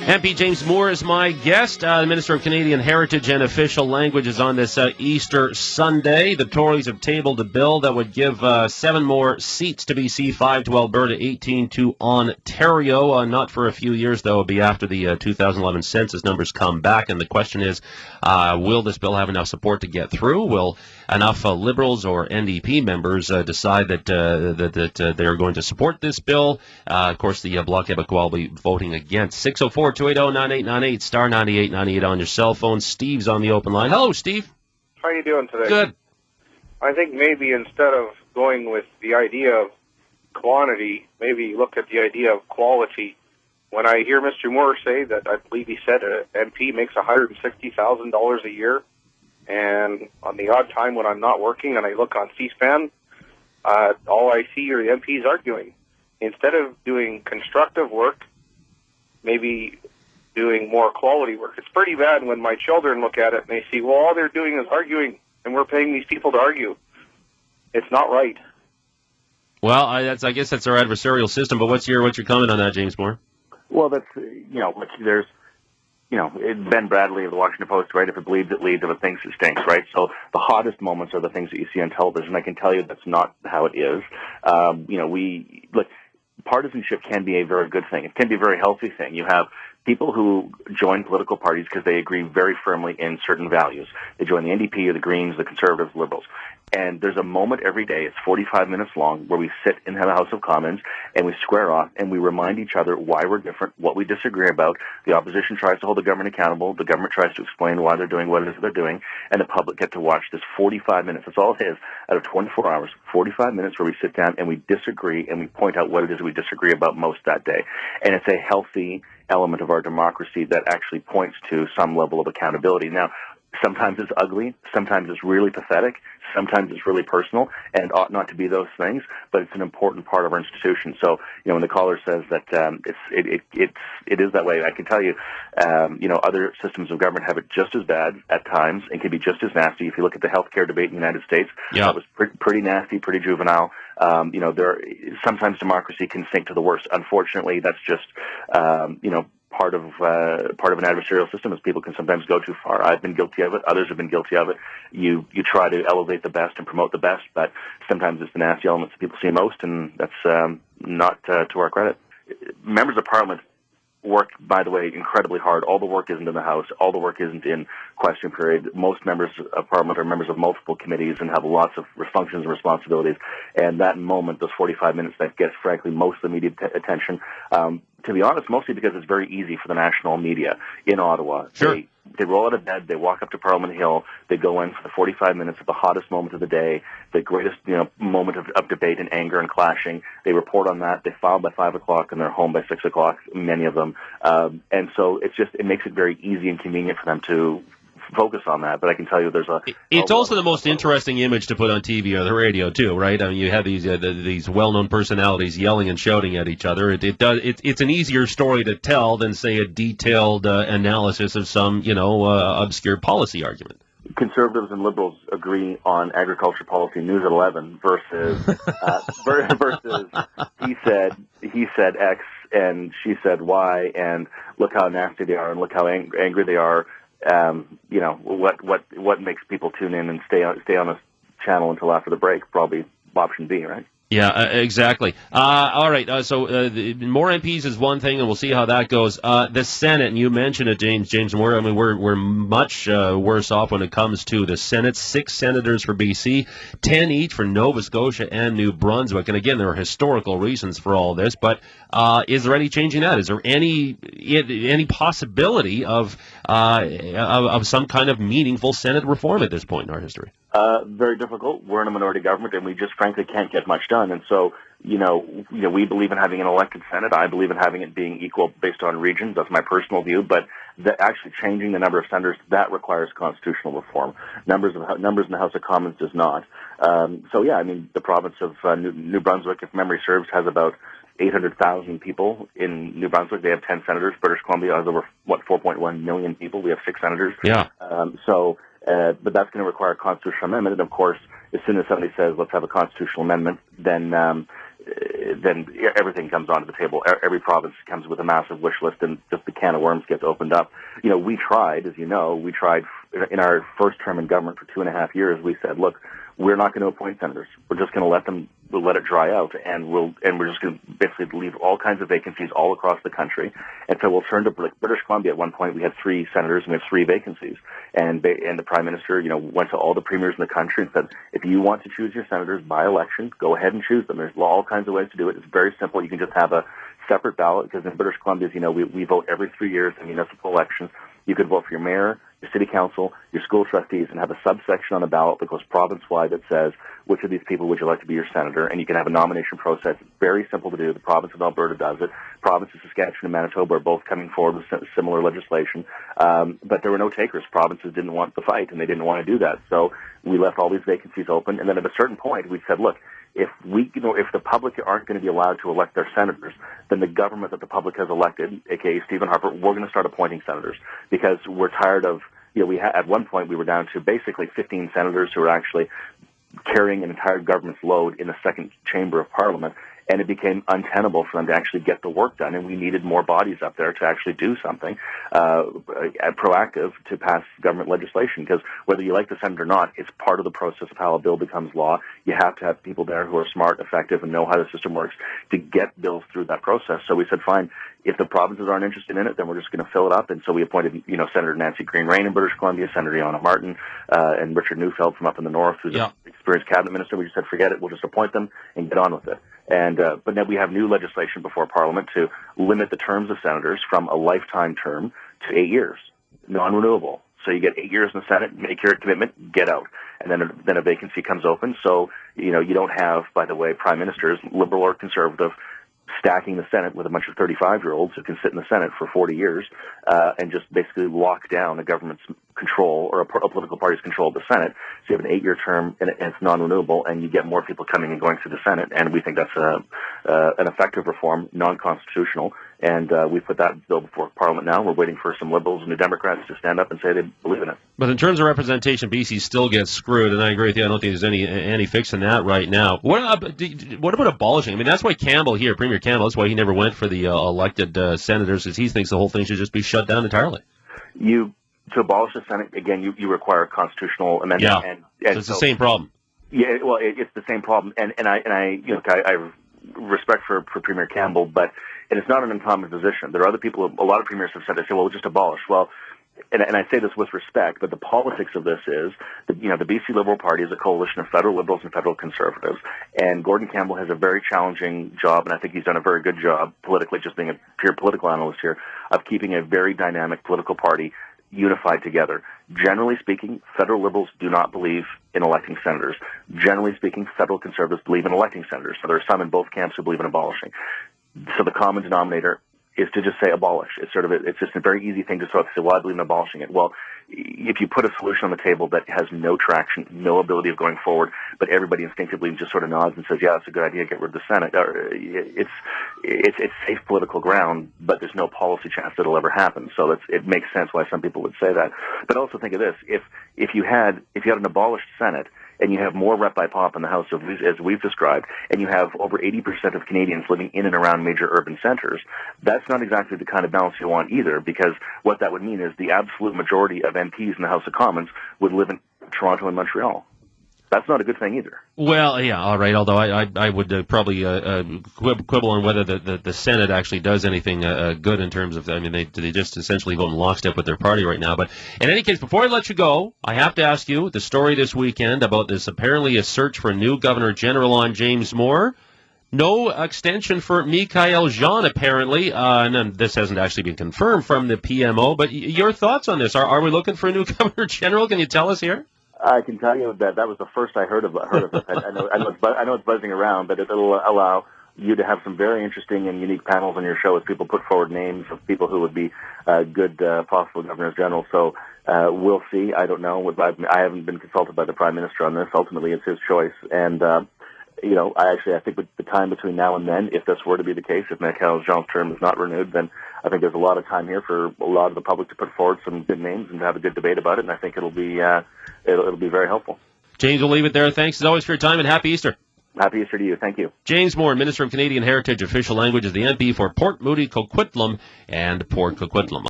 MP James Moore is my guest. The Minister of Canadian Heritage and Official Languages on this Easter Sunday. The Tories have tabled a bill that would give 7 more seats to BC, 5 to Alberta, 18 to Ontario. Not for a few years, though. It'll be after the 2011 census numbers come back. And the question is, will this bill have enough support to get through? Will enough Liberals or NDP members decide that they're going to support this bill? Of course, the Bloc Québécois will be voting against. 604-280-9898, star 9898 on your cell phone. Steve's on the open line. Hello, Steve. How are you doing today? Good. I think maybe instead of going with the idea of quantity, maybe look at the idea of quality. When I hear Mr. Moore say that, I believe he said an MP makes $160,000 a year, and on the odd time when I'm not working and I look on C-SPAN, all I see are the MPs arguing. Instead of doing constructive work, maybe doing more quality work. It's pretty bad when my children look at it and they see, well, all they're doing is arguing, and we're paying these people to argue. It's not right. Well, I guess that's our adversarial system. But what's your comment on that, James Moore? Well, that's there's Ben Bradley of the Washington Post, right? If it bleeds, it leads. If it thinks, it stinks, right? So the hottest moments are the things that you see on television. I can tell you that's not how it is. Partisanship can be a very good thing. It can be a very healthy thing. You have people who join political parties because they agree very firmly in certain values. They join the NDP or the Greens, the Conservatives, Liberals. And there's a moment every day, it's 45 minutes long, where we sit in the House of Commons and we square off and we remind each other why we're different, what we disagree about. The opposition tries to hold the government accountable. The government tries to explain why they're doing what it is they're doing. And the public get to watch this 45 minutes. That's all it is. Out of 24 hours, 45 minutes where we sit down and we disagree and we point out what it is we disagree about most that day. And it's a healthy element of our democracy that actually points to some level of accountability. Now, sometimes it's ugly, sometimes it's really pathetic, sometimes it's really personal, and ought not to be those things, but it's an important part of our institution. So, when the caller says that it is that way, I can tell you, other systems of government have it just as bad at times and can be just as nasty. If you look at the healthcare debate in the United States, that was pretty nasty, pretty juvenile. Sometimes democracy can sink to the worst. Unfortunately, that's just, part of an adversarial system is people can sometimes go too far. I've been guilty of it. Others have been guilty of it. You try to elevate the best and promote the best, but sometimes it's the nasty elements that people see most, and that's not to our credit. Members of Parliament work, by the way, incredibly hard. All the work isn't in the House. All the work isn't in question period. Most members of Parliament are members of multiple committees and have lots of functions and responsibilities. And that moment, those 45 minutes, that gets, frankly, most of the media attention. To be honest, mostly because it's very easy for the national media in Ottawa. Sure. They roll out of bed, they walk up to Parliament Hill, they go in for the 45 minutes of the hottest moment of the day, the greatest moment of debate and anger and clashing. They report on that, they file by 5 o'clock, and they're home by 6 o'clock, many of them. And so it makes it very easy and convenient for them to focus on that, but I can tell you it's also the most interesting image to put on TV or the radio too, right? I mean, you have these well-known personalities yelling and shouting at each other. It's an easier story to tell than, say, a detailed analysis of some obscure policy argument. Conservatives and Liberals agree on agriculture policy news at 11 versus he said X and she said Y, and look how nasty they are and look how angry they are. What makes people tune in and stay on a channel until after the break? Probably option B, right? Yeah, exactly. All right. So more MPs is one thing, and we'll see how that goes. The Senate, and you mentioned it, James Moore. I mean, we're much worse off when it comes to the Senate. 6 senators for BC, 10 each for Nova Scotia and New Brunswick. And again, there are historical reasons for all this. But is there any change in that? Is there any possibility of some kind of meaningful Senate reform at this point in our history? Very difficult. We're in a minority government, and we just frankly can't get much done. And so, we believe in having an elected Senate. I believe in having it being equal based on regions. That's my personal view. But actually changing the number of senators, that requires constitutional reform. Numbers in the House of Commons does not. The province of New Brunswick, if memory serves, has about 800,000 people in New Brunswick. They have 10 senators. British Columbia has over 4.1 million people. We have 6 senators. Yeah. But that's going to require a constitutional amendment. And of course, as soon as somebody says, let's have a constitutional amendment, then then everything comes onto the table. Every province comes with a massive wish list, and just the can of worms gets opened up. We tried, as you know, in our first term in government for 2.5 years. We said, look, we're not going to appoint senators. We're just going to let it dry out, and we're just going to basically leave all kinds of vacancies all across the country. And so we'll turn to British Columbia. At one point, we had 3 senators, and we have 3 vacancies. And the Prime Minister, went to all the premiers in the country and said, if you want to choose your senators by election, go ahead and choose them. There's all kinds of ways to do it. It's very simple. You can just have a separate ballot, because in British Columbia, as you know, we vote every 3 years in municipal elections. You could vote for your mayor, your city council, your school trustees, and have a subsection on the ballot that goes province-wide that says, which of these people would you like to be your senator? And you can have a nomination process. It's very simple to do. The province of Alberta does it. Provinces of Saskatchewan and Manitoba are both coming forward with similar legislation. But there were no takers. Provinces didn't want the fight, and they didn't want to do that. So we left all these vacancies open. And then at a certain point, we said, look, if the public aren't going to be allowed to elect their senators, then the government that the public has elected, aka Stephen Harper, we're going to start appointing senators, because we're tired of, at one point we were down to basically 15 senators who were actually carrying an entire government's load in the second chamber of Parliament. And it became untenable for them to actually get the work done, and we needed more bodies up there to actually do something proactive to pass government legislation, because whether you like the Senate or not, it's part of the process of how a bill becomes law. You have to have people there who are smart, effective, and know how the system works to get bills through that process. So we said, fine, if the provinces aren't interested in it, then we're just going to fill it up. And so we appointed, Senator Nancy Green-Rain in British Columbia, Senator Iona Martin, and Richard Neufeld from up in the north, who's an experienced cabinet minister. We just said, forget it, we'll just appoint them and get on with it. And but then we have new legislation before Parliament to limit the terms of senators from a lifetime term to 8 years, non-renewable. So you get 8 years in the Senate, make your commitment, get out. And then a vacancy comes open. So, you don't have, by the way, prime ministers, liberal or conservative, stacking the Senate with a bunch of 35-year-olds who can sit in the Senate for 40 years and just basically lock down a government's control or a political party's control of the Senate. So you have an 8-year term, and it's non-renewable, and you get more people coming and going through the Senate. And we think that's an effective reform, non-constitutional. And we put that bill before Parliament now. We're waiting for some Liberals and New Democrats to stand up and say they believe in it. But in terms of representation, BC still gets screwed, and I agree with you. I don't think there's any fix in that right now. What about abolishing? I mean, that's why Campbell here, Premier Campbell, that's why he never went for the elected senators, because he thinks the whole thing should just be shut down entirely. To abolish the Senate, again, you require a constitutional amendment. Yeah, and so it's the same problem. Yeah, well, it's the same problem. And I have respect for Premier Campbell, but it's not an uncommon position. There are other people, a lot of premiers have said, they say, well, we'll just abolish. Well, and I say this with respect, but the politics of this is that, the BC Liberal Party is a coalition of federal Liberals and federal Conservatives. And Gordon Campbell has a very challenging job, and I think he's done a very good job politically, just being a pure political analyst here, of keeping a very dynamic political party unified together. Generally speaking, federal Liberals do not believe in electing senators. Generally speaking, federal Conservatives believe in electing senators. So there are some in both camps who believe in abolishing. So the common denominator is to just say abolish. It's just a very easy thing to say, well, I believe in abolishing it. Well, if you put a solution on the table that has no traction, no ability of going forward, but everybody instinctively just sort of nods and says, yeah, that's a good idea, get rid of the Senate, it's safe political ground, but there's no policy chance that it'll ever happen. So it makes sense why some people would say that. But also think of this, if you had an abolished Senate, and you have more rep by pop in the House, as we've described, and you have over 80% of Canadians living in and around major urban centers, that's not exactly the kind of balance you want either, because what that would mean is the absolute majority of MPs in the House of Commons would live in Toronto and Montreal. That's not a good thing either. Well, yeah, all right, although I would probably quibble on whether the Senate actually does anything good in terms of, they just essentially go in lockstep with their party right now. But in any case, before I let you go, I have to ask you the story this weekend about this apparently a search for a new Governor General on James Moore. No extension for Michael Jean, apparently, and this hasn't actually been confirmed from the PMO, but your thoughts on this? Are we looking for a new Governor General? Can you tell us here? I can tell you that was the first I heard of this. I know it's buzzing around, but it'll allow you to have some very interesting and unique panels on your show as people put forward names of people who would be good possible governors general. So we'll see. I don't know. I haven't been consulted by the Prime Minister on this. Ultimately, it's his choice. And I think with the time between now and then, if this were to be the case, if Michael Jean's term is not renewed, then I think there's a lot of time here for a lot of the public to put forward some good names and to have a good debate about it. And I think it'll be very helpful. James, we'll leave it there. Thanks as always for your time, and happy Easter. Happy Easter to you. Thank you. James Moore, Minister of Canadian Heritage, official language is the MP for Port Moody, Coquitlam, and Port Coquitlam.